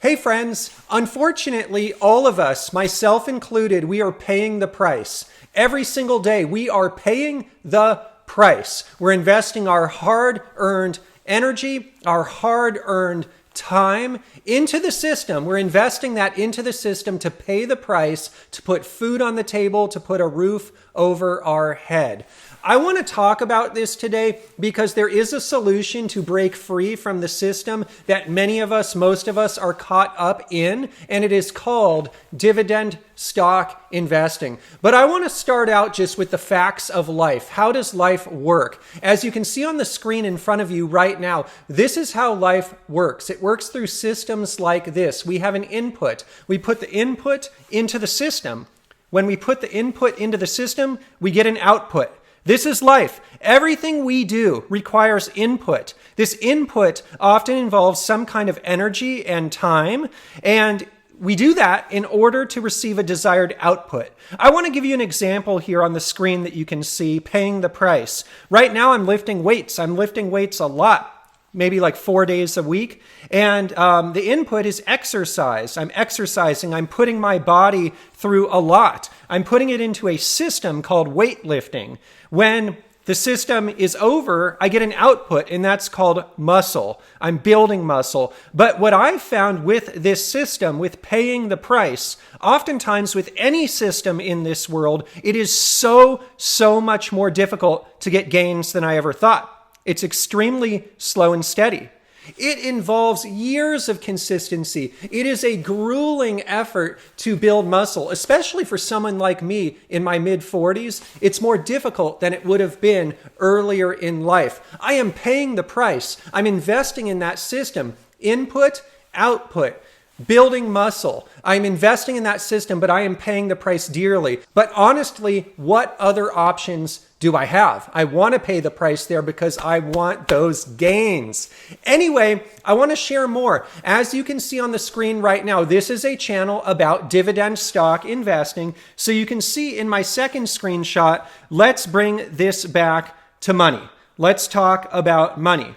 Hey friends, unfortunately, all of us, myself included, we are paying the price. Every single day, we are paying the price. We're investing our hard-earned energy, our hard-earned time into the system. We're investing that into the system to pay the price, to put food on the table, to put a roof over our head. I want to talk about this today because there is a solution to break free from the system that many of us, most of us, are caught up in, and it is called Dividend Stock Investing. But I want to start out just with the facts of life. How does life work? As you can see on the screen in front of you right now, this is how life works. It works through systems like this. We have an input. We put the input into the system. When we put the input into the system, we get an output. This is life. Everything we do requires input. This input often involves some kind of energy and time, and we do that in order to receive a desired output. I want to give you an example here on the screen that you can see, paying the price. Right now I'm lifting weights. I'm lifting weights a lot, maybe like 4 days a week. And the input is exercise. I'm exercising. I'm putting my body through a lot. I'm putting it into a system called weightlifting. When the system is over, I get an output, and that's called muscle. I'm building muscle. But what I've found with this system, with paying the price, oftentimes with any system in this world, it is so much more difficult to get gains than I ever thought. It's extremely slow and steady. It involves years of consistency. It is a grueling effort to build muscle, especially for someone like me in my mid-40s. It's more difficult than it would have been earlier in life. I am paying the price. I'm investing in that system. Input, output. Building muscle. I'm investing in that system, but I am paying the price dearly. But honestly, what other options do I have? I want to pay the price there because I want those gains. Anyway, I want to share more. As you can see on the screen right now, this is a channel about dividend stock investing. So you can see in my second screenshot, let's bring this back to money. Let's talk about money.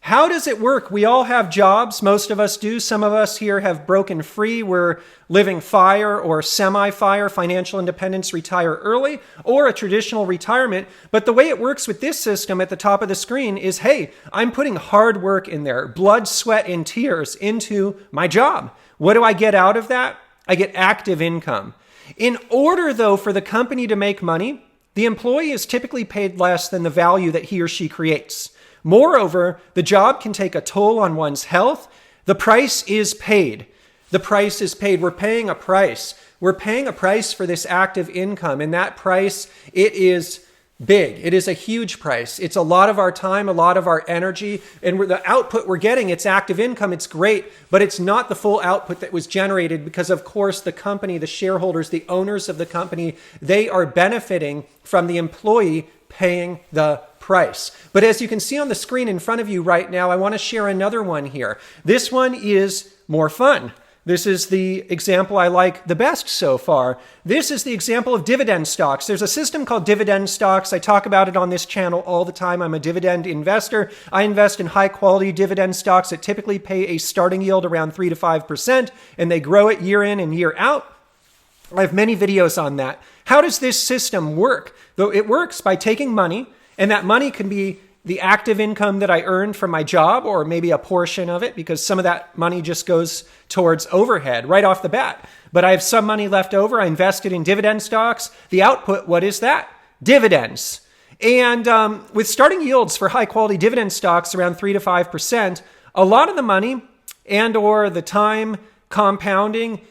How does it work? We all have jobs. Most of us do. Some of us here have broken free. We're living FIRE or semi-FIRE, financial independence, retire early, or a traditional retirement. But the way it works with this system at the top of the screen is, hey, I'm putting hard work in there, blood, sweat, and tears into my job. What do I get out of that? I get active income. In order, though, for the company to make money, the employee is typically paid less than the value that he or she creates. Moreover, the job can take a toll on one's health. The price is paid. The price is paid. We're paying a price. We're paying a price for this active income. And that price, it is big. It is a huge price. It's a lot of our time, a lot of our energy. And the output we're getting, it's active income. It's great, but it's not the full output that was generated because, of course, the company, the shareholders, the owners of the company, they are benefiting from the employee paying the price. But as you can see on the screen in front of you right now, I want to share another one here. This one is more fun. This is the example I like the best so far. This is the example of dividend stocks. There's a system called dividend stocks. I talk about it on this channel all the time. I'm a dividend investor. I invest in high quality dividend stocks that typically pay a starting yield around 3 to 5%, and they grow it year in and year out. I have many videos on that. How does this system work? Though it works by taking money, and that money can be the active income that I earned from my job, or maybe a portion of it, because some of that money just goes towards overhead right off the bat. But I have some money left over. I invested in dividend stocks. The output, what is that? Dividends. And with starting yields for high quality dividend stocks around 3 to 5%, a lot of the money and or the time compounding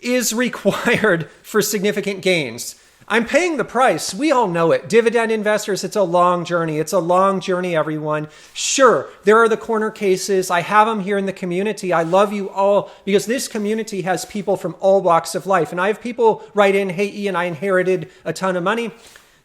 is required for significant gains. I'm paying the price. We all know it. Dividend investors, it's a long journey. It's a long journey, everyone. Sure, there are the corner cases. I have them here in the community. I love you all because this community has people from all walks of life. And I have people write in, hey, Ian, I inherited a ton of money.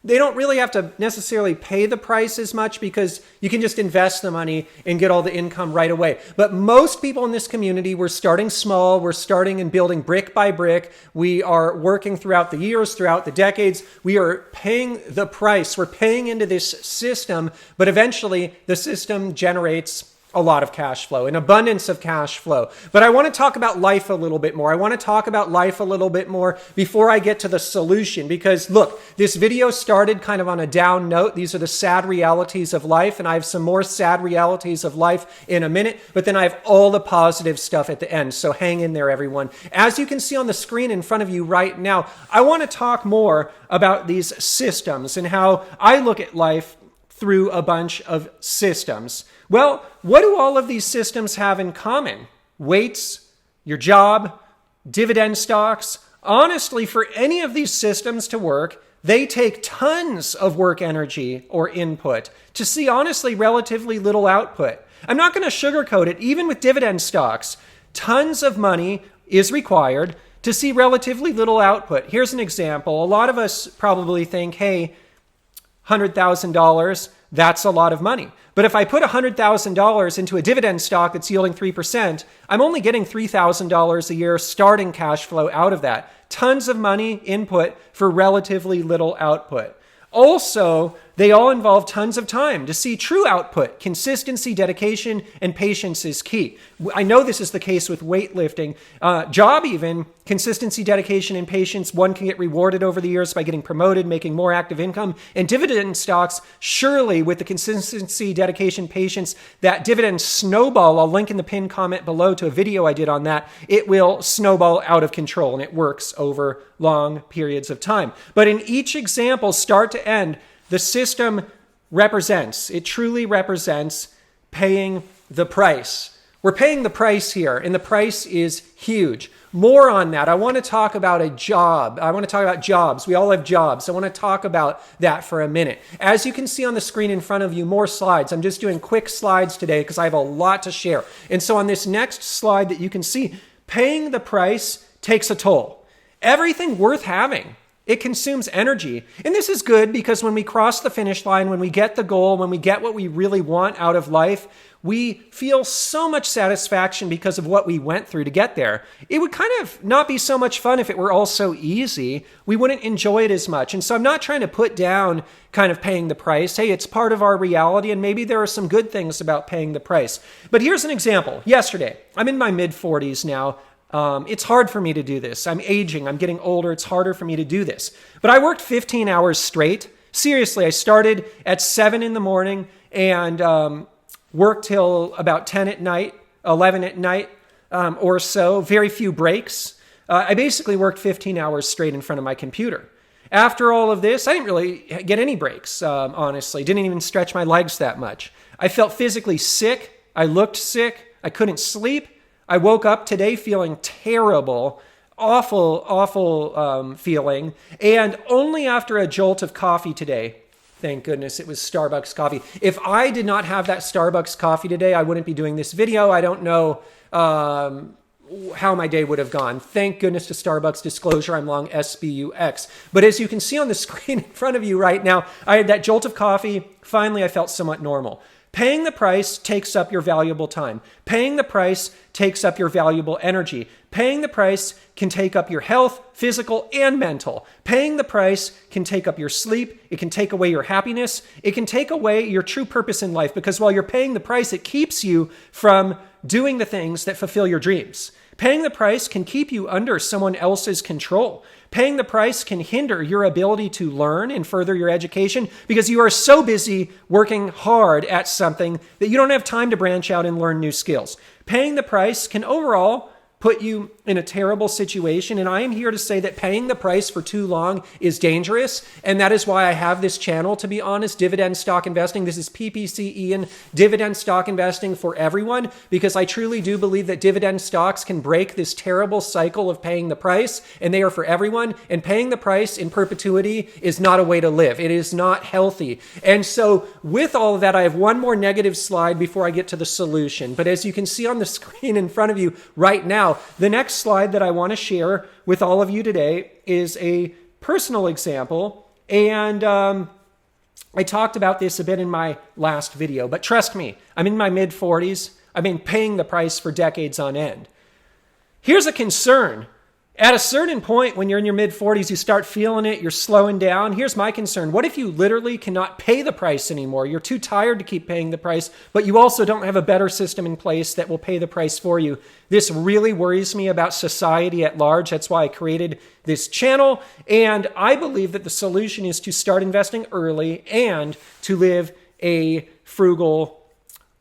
They don't really have to necessarily pay the price as much because you can just invest the money and get all the income right away. But most people in this community, we're starting small. We're starting and building brick by brick. We are working throughout the years, throughout the decades. We are paying the price. We're paying into this system, but eventually the system generates a lot of cash flow, an abundance of cash flow. But I want to talk about life a little bit more. I want to talk about life a little bit more before I get to the solution. Because look, this video started kind of on a down note. These are the sad realities of life. And I have some more sad realities of life in a minute. But then I have all the positive stuff at the end. So hang in there, everyone. As you can see on the screen in front of you right now, I want to talk more about these systems and how I look at life through a bunch of systems. Well, what do all of these systems have in common? Weights, your job, dividend stocks. Honestly, for any of these systems to work, they take tons of work energy or input to see, honestly, relatively little output. I'm not going to sugarcoat it. Even with dividend stocks, tons of money is required to see relatively little output. Here's an example. A lot of us probably think, hey, $100,000, that's a lot of money. But if I put $100,000 into a dividend stock that's yielding 3%, I'm only getting $3,000 a year starting cash flow out of that. Tons of money input for relatively little output. Also, they all involve tons of time to see true output. Consistency, dedication, and patience is key. I know this is the case with weightlifting. Job even, consistency, dedication, and patience. One can get rewarded over the years by getting promoted, making more active income. And dividend stocks, surely with the consistency, dedication, patience, that dividend snowball, I'll link in the pinned comment below to a video I did on that, it will snowball out of control and it works over long periods of time. But in each example, start to end, the system represents, it truly represents paying the price. We're paying the price here, and the price is huge. More on that. I want to talk about a job. I want to talk about jobs. We all have jobs. I want to talk about that for a minute. As you can see on the screen in front of you, more slides. I'm just doing quick slides today because I have a lot to share. And so on this next slide that you can see, paying the price takes a toll. Everything worth having, it consumes energy. And this is good because when we cross the finish line, when we get the goal, when we get what we really want out of life, we feel so much satisfaction because of what we went through to get there. It would kind of not be so much fun if it were all so easy. We wouldn't enjoy it as much. And so I'm not trying to put down kind of paying the price. Hey, it's part of our reality, and maybe there are some good things about paying the price. But here's an example. Yesterday, I'm in my mid-40s now. It's hard for me to do this. I'm aging. I'm getting older. It's harder for me to do this. But I worked 15 hours straight. Seriously, I started at 7 in the morning and worked till about 10 at night, 11 at night or so. Very few breaks. I basically worked 15 hours straight in front of my computer. After all of this, I didn't really get any breaks, honestly. Didn't even stretch my legs that much. I felt physically sick. I looked sick. I couldn't sleep. I woke up today feeling terrible, awful feeling. And only after a jolt of coffee today, thank goodness it was Starbucks coffee. If I did not have that Starbucks coffee today, I wouldn't be doing this video. I don't know how my day would have gone. Thank goodness to Starbucks. Disclosure, I'm long SBUX. But as you can see on the screen in front of you right now, I had that jolt of coffee. Finally, I felt somewhat normal. Paying the price takes up your valuable time. Paying the price takes up your valuable energy. Paying the price can take up your health, physical and mental. Paying the price can take up your sleep. It can take away your happiness. It can take away your true purpose in life because while you're paying the price, it keeps you from doing the things that fulfill your dreams. Paying the price can keep you under someone else's control. Paying the price can hinder your ability to learn and further your education because you are so busy working hard at something that you don't have time to branch out and learn new skills. Paying the price can overall put you in a terrible situation. And I am here to say that paying the price for too long is dangerous. And that is why I have this channel, to be honest, Dividend Stock Investing. This is PPC Ian, Dividend Stock Investing for everyone, because I truly do believe that dividend stocks can break this terrible cycle of paying the price, and they are for everyone. And paying the price in perpetuity is not a way to live. It is not healthy. And so with all of that, I have one more negative slide before I get to the solution. But as you can see on the screen in front of you right now, the next slide that I want to share with all of you today is a personal example. And I talked about this a bit in my last video, but trust me, I'm in my mid-40s. I've been paying the price for decades on end. Here's a concern. At a certain point, when you're in your mid-40s, you start feeling it, you're slowing down. Here's my concern. What if you literally cannot pay the price anymore? You're too tired to keep paying the price, but you also don't have a better system in place that will pay the price for you. This really worries me about society at large. That's why I created this channel. And I believe that the solution is to start investing early and to live a frugal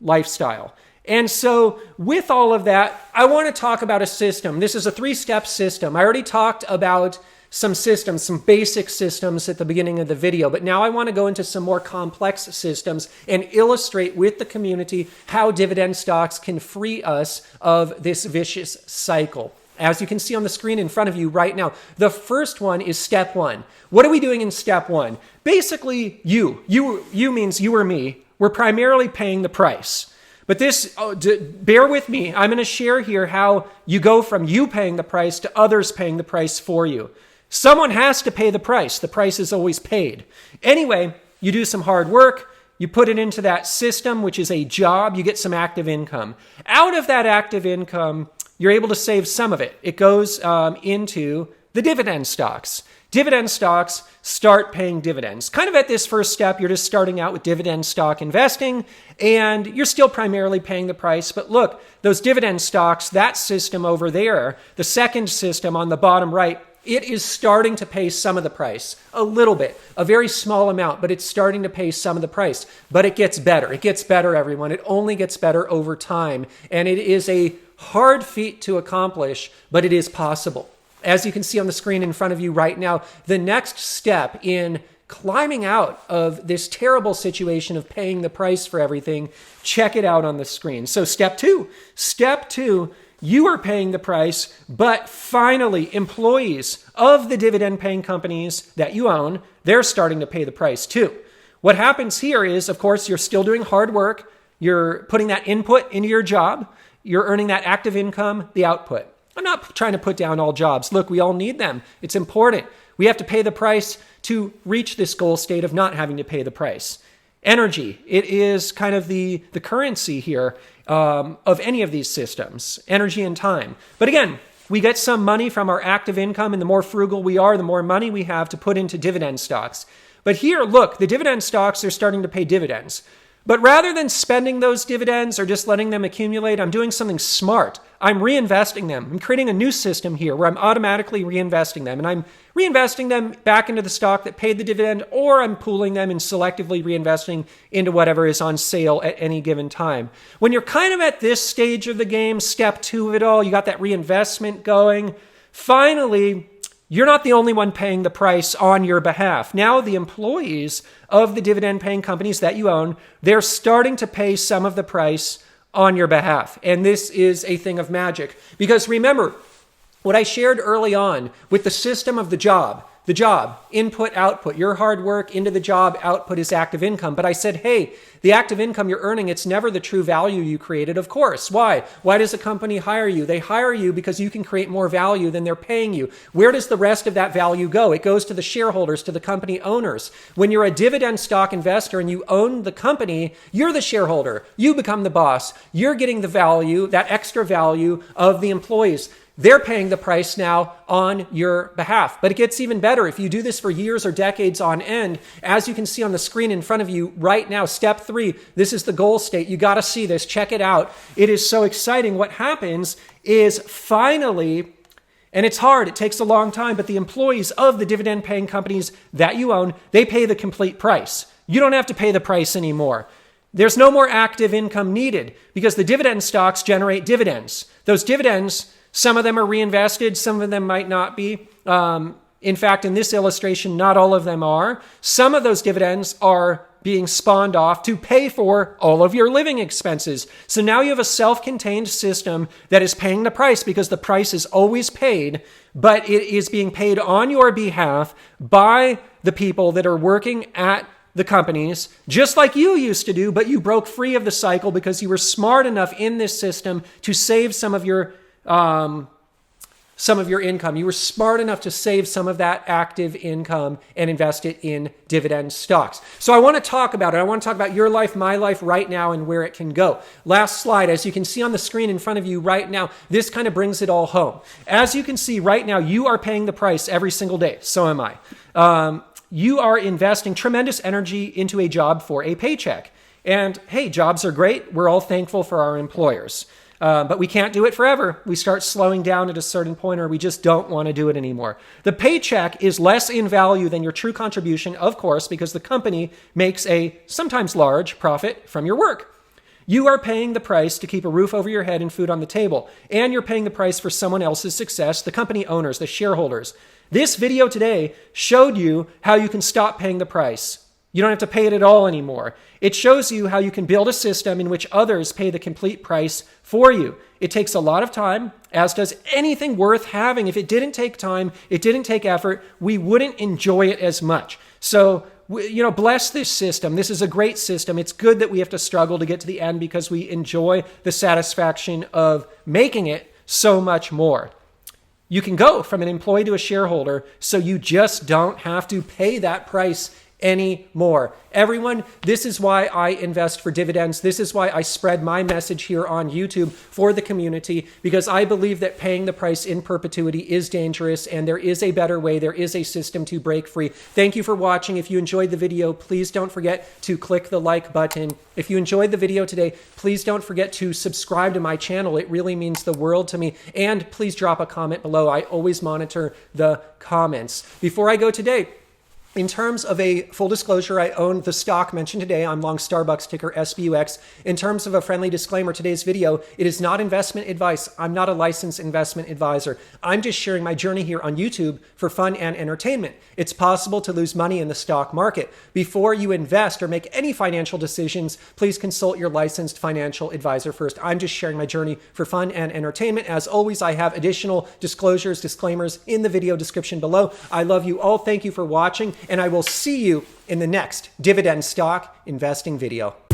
lifestyle. And so with all of that, I want to talk about a system. This is a 3-step system. I already talked about some systems, some basic systems at the beginning of the video, but now I want to go into some more complex systems and illustrate with the community how dividend stocks can free us of this vicious cycle. As you can see on the screen in front of you right now, the first one is step 1. What are we doing in step 1? Basically, you means you or me, we're primarily paying the price. But this, bear with me, I'm going to share here how you go from you paying the price to others paying the price for you. Someone has to pay the price. The price is always paid. Anyway, you do some hard work, you put it into that system, which is a job, you get some active income. Out of that active income, you're able to save some of it. It goes into the dividend stocks. Dividend stocks start paying dividends. Kind of at this first step, you're just starting out with dividend stock investing, and you're still primarily paying the price. But look, those dividend stocks, that system over there, the second system on the bottom right, it is starting to pay some of the price, a little bit, a very small amount, but it's starting to pay some of the price. But it gets better. It gets better, everyone. It only gets better over time. And it is a hard feat to accomplish, but it is possible. As you can see on the screen in front of you right now, the next step in climbing out of this terrible situation of paying the price for everything, check it out on the screen. So step 2, you are paying the price, but finally employees of the dividend paying companies that you own, they're starting to pay the price too. What happens here is, of course, you're still doing hard work. You're putting that input into your job. You're earning that active income, the output. I'm not trying to put down all jobs. Look, we all need them. It's important. We have to pay the price to reach this goal state of not having to pay the price. Energy, it is kind of the currency here of any of these systems, energy and time. But again, we get some money from our active income, and the more frugal we are, the more money we have to put into dividend stocks. But here, look, the dividend stocks are starting to pay dividends. But rather than spending those dividends or just letting them accumulate, I'm doing something smart. I'm reinvesting them. I'm creating a new system here where I'm automatically reinvesting them. And I'm reinvesting them back into the stock that paid the dividend, or I'm pooling them and selectively reinvesting into whatever is on sale at any given time. When you're kind of at this stage of the game, step 2 of it all, you got that reinvestment going. Finally, you're not the only one paying the price on your behalf. Now the employees of the dividend paying companies that you own, they're starting to pay some of the price on your behalf. And this is a thing of magic. Because remember, what I shared early on with the system of the job, input, output, your hard work into the job, output is active income. But I said, hey, the active income you're earning, it's never the true value you created, of course. Why? Why does a company hire you? They hire you because you can create more value than they're paying you. Where does the rest of that value go? It goes to the shareholders, to the company owners. When you're a dividend stock investor and you own the company, you're the shareholder. You become the boss. You're getting the value, that extra value of the employees. They're paying the price now on your behalf. But it gets even better if you do this for years or decades on end. As you can see on the screen in front of you right now, step 3, this is the goal state. You got to see this. Check it out. It is so exciting. What happens is finally, and it's hard, it takes a long time, but the employees of the dividend paying companies that you own, they pay the complete price. You don't have to pay the price anymore. There's no more active income needed because the dividend stocks generate dividends. Those dividends, some of them are reinvested, some of them might not be. In fact, in this illustration, not all of them are. Some of those dividends are being spawned off to pay for all of your living expenses. So now you have a self-contained system that is paying the price because the price is always paid, but it is being paid on your behalf by the people that are working at the companies, just like you used to do, but you broke free of the cycle because you were smart enough in this system to save some of your some of your income. You were smart enough to save some of that active income and invest it in dividend stocks. So I want to talk about it. I want to talk about your life, my life right now, and where it can go. Last slide, as you can see on the screen in front of you right now, this kind of brings it all home. As you can see right now, you are paying the price every single day. So am I. You are investing tremendous energy into a job for a paycheck. And hey, jobs are great. We're all thankful for our employers. But we can't do it forever. We start slowing down at a certain point, or we just don't want to do it anymore. The paycheck is less in value than your true contribution, of course, because the company makes a sometimes large profit from your work. You are paying the price to keep a roof over your head and food on the table. And you're paying the price for someone else's success, the company owners, the shareholders. This video today showed you how you can stop paying the price. You don't have to pay it at all anymore. It shows you how you can build a system in which others pay the complete price for you. It takes a lot of time, as does anything worth having. If it didn't take time, it didn't take effort, we wouldn't enjoy it as much. So, bless this system. This is a great system. It's good that we have to struggle to get to the end because we enjoy the satisfaction of making it so much more. You can go from an employee to a shareholder, so you just don't have to pay that price anymore. Everyone, this is why I invest for dividends. This is why I spread my message here on YouTube for the community, because I believe that paying the price in perpetuity is dangerous and there is a better way. There is a system to break free. Thank you for watching. If you enjoyed the video, please don't forget to click the like button. If you enjoyed the video today, please don't forget to subscribe to my channel. It really means the world to me. And please drop a comment below. I always monitor the comments. Before I go today, in terms of a full disclosure, I own the stock mentioned today. I'm long Starbucks, ticker SBUX. In terms of a friendly disclaimer, today's video, it is not investment advice. I'm not a licensed investment advisor. I'm just sharing my journey here on YouTube for fun and entertainment. It's possible to lose money in the stock market. Before you invest or make any financial decisions, please consult your licensed financial advisor first. I'm just sharing my journey for fun and entertainment. As always, I have additional disclosures, disclaimers in the video description below. I love you all. Thank you for watching. And I will see you in the next Dividend Stock Investing video.